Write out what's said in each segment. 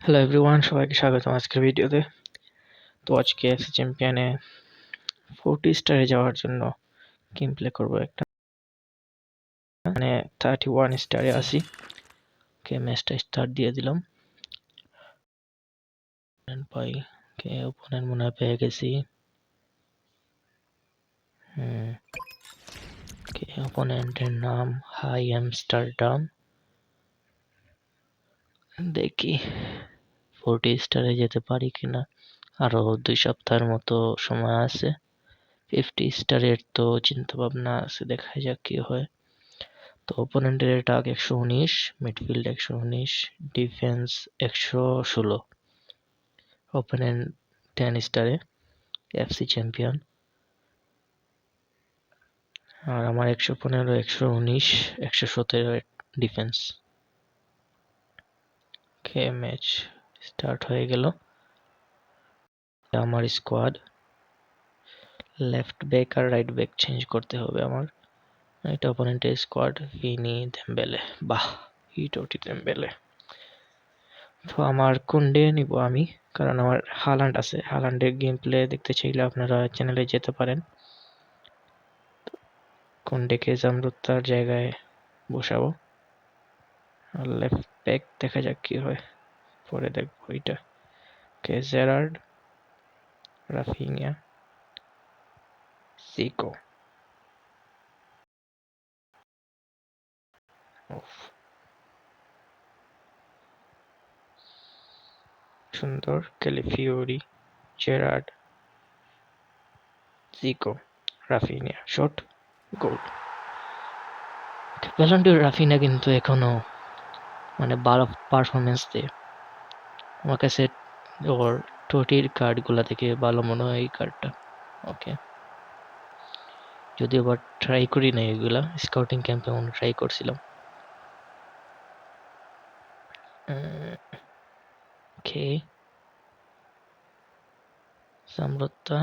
Hello everyone, সবাইকে স্বাগতম আজকের ভিডিওতে। তো আজকে এফসি চ্যাম্পিয়নে 40 স্টারে যাওয়ার জন্য গেম প্লে করবো একটা, মানে 31 স্টারে আসি। ওকে, ম্যাচটা স্টার্ট দিয়ে দিলাম। পাই কে ওপোনেন্ট মনে হয় পেয়ে গেছি। কে ওপোনেন্টের নাম হাই আমস্টারডাম। দেখি 40 স্টারে যেতে পারি কিনা। আরো 2 সপ্তাহের মতো সময় আছে। 50 স্টারের তো চিন্তা ভাবনা আছে, দেখা যাক কি হয়। তো ওপোনেন্টের অ্যাটাক 119, মিডফিল্ড 119, ডিফেন্স 116। ওপোনেন্ট 10 স্টারে এফসি চ্যাম্পিয়ন, আর আমার 115, 119, 117 ডিফেন্স। ওকে, ম্যাচ স্টার্ট হয়ে গেল। আমার স্কোয়াড লেফট ব্যাক আর রাইট ব্যাক চেঞ্জ করতে হবে আমার। এটা ওপোনেন্টের স্কোয়াড, ভিনি, দেমবেলে। বাহ, হিটোটি দেমবেলে। তো আমার কোনডে নিব আমি, কারণ আমার হালান্ড আছে। হালান্ডের গেম প্লে দেখতে চাইলে আপনারা চ্যানেলে যেতে পারেন। কোনডেকে জামরুত্তার জায়গায় বসাবো। আর লেফট ব্যাক দেখা যাক কি হয়, পরে দেখবো এটা। কে জেরার্ড, রাফিনিয়া, সিকো। সুন্দর। ক্যালিফিওরি, জেরার্ড, জিকো, রাফিনিয়া, শট, গোল। ব্যালন্ডিওর রাফিনিয়া কিন্তু এখনো মানে ভালো পারফরমেন্স দেয় আমার কাছে। ওর টোটির কার্ডগুলা থেকে ভালো মনে হয় এই কার্ডটা। ওকে, যদিও আবার ট্রাই করি না এগুলা, স্কাউটিং ক্যাম্পে আমি ট্রাই করছিলাম। Okay, Zambrotta,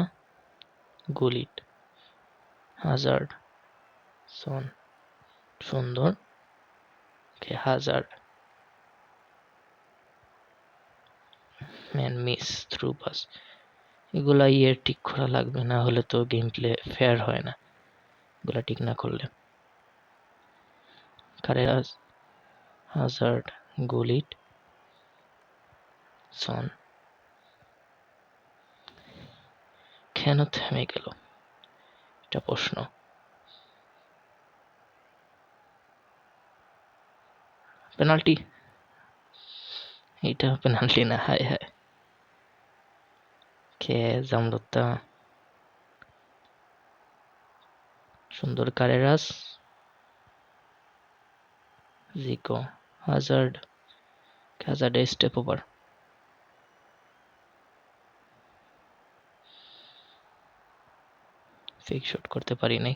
Gullit, Hazard, Son. সুন্দর। Okay, Hazard, man miss, through pass. এগুলা ঠিক করা লাগবে, না হলে তো গেম প্লে ফেয়ার হয় না এগুলা ঠিক না করলে। কারেরাস, হাজার্ড, গুলিট, সন। কেন থেমে গেল, এটা প্রশ্ন। পেনাল্টি? এটা পেনাল্টি না, হায় হায়। কে জামরত্তা, সুন্দর। Carreras, Zico, Hazard. Hazard step over. Fake shot করতে পারি নাই।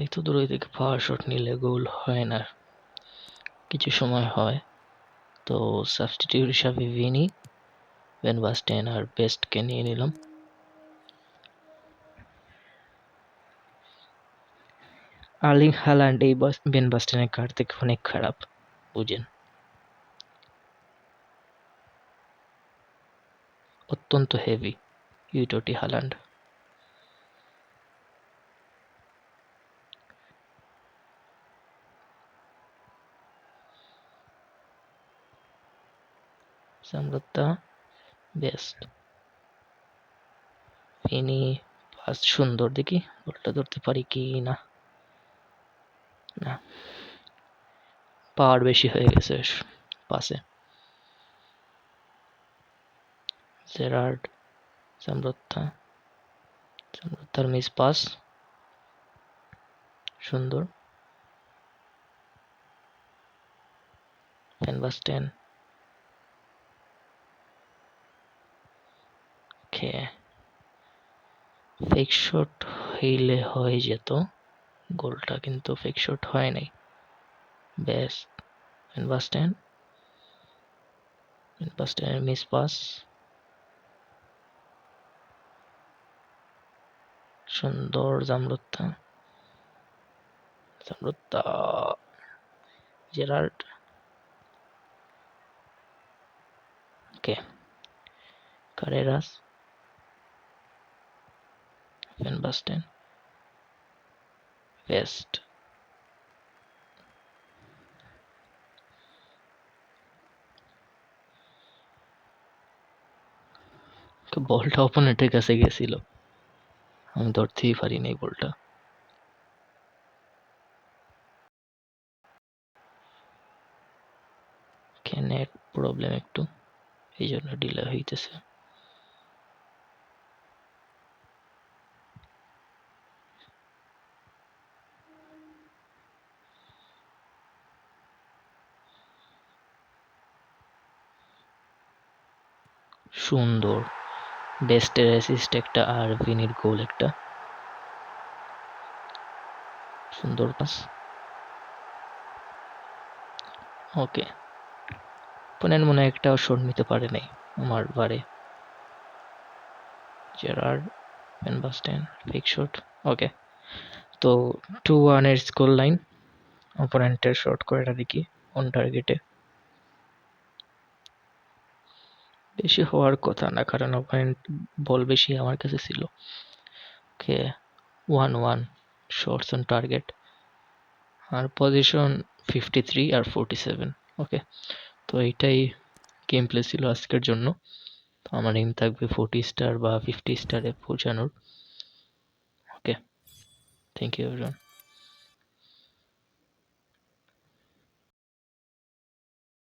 এত দূর থেকে পাওয়ার শট নিলে গোল হয় না, কিছু সময় হয়। তো সাবস্টিটিউট হিসাবে ভিনি, ভেন বাস্টেন আর বেস্টকে নিয়ে নিলাম। আর্লিং হালান্ড এই বেন বাস্টেনের কার্ড থেকে অনেক খারাপ, বুঝেন। অত্যন্ত heavy UTOTY Haaland. Zambrotta, Best, Vini, pass সুন্দর। দেখি বলটা ধরতে পারি কি না। না, পাওয়ার বেশি হয়ে গেছে পাসে। জেরার্ড, সামরত্তা, সামরত্তার মিস পাস, সুন্দর। ভ্যান বাস্টেন, খে ফেক শট হইলে হয়ে যেত গোলটা, কিন্তু ফেক শট হয় নাই। বেস্ট, ভ্যান বাস্টেন, ভ্যান বাস্টেনের মিস পাস, সুন্দর। Zambrotta, Samrutta, Gerard. Okay. Carreras, Van Basten, West. বলটা অপোনেন্টের কাছে গেছিল, আমি ধরতেই পারিনি বলটা। নেট প্রবলেম একটু, এই জন্য ডিলে হইতেছে। সুন্দর, বেস্টের অ্যাসিস্ট একটা আর ভিনির গোল একটা। সুন্দর পাস। ওকে, অপোনেন্ট মনে হয় একটাও শট নিতে পারে নাই আমার বারে। Gerrard, van Basten, fake shot. Okay, তো 2-1 এর স্কোর লাইন। অপোনেন্টের শট কয়টা দেখি অন টার্গেটে। বেশি হওয়ার কথা না, কারণ অপোনেন্ট বল বেশি আমার কাছে ছিল। ওকে, 1-1 শটস অন টার্গেট, আর পজিশন 53 আর 47। ওকে, তো এইটাই গেম প্লে ছিল আজকের জন্য। তো আমার এম থাকবে 40 স্টার বা 50 স্টারে পৌঁছানোর। ওকে, থ্যাংক ইউ এভরিওয়ান।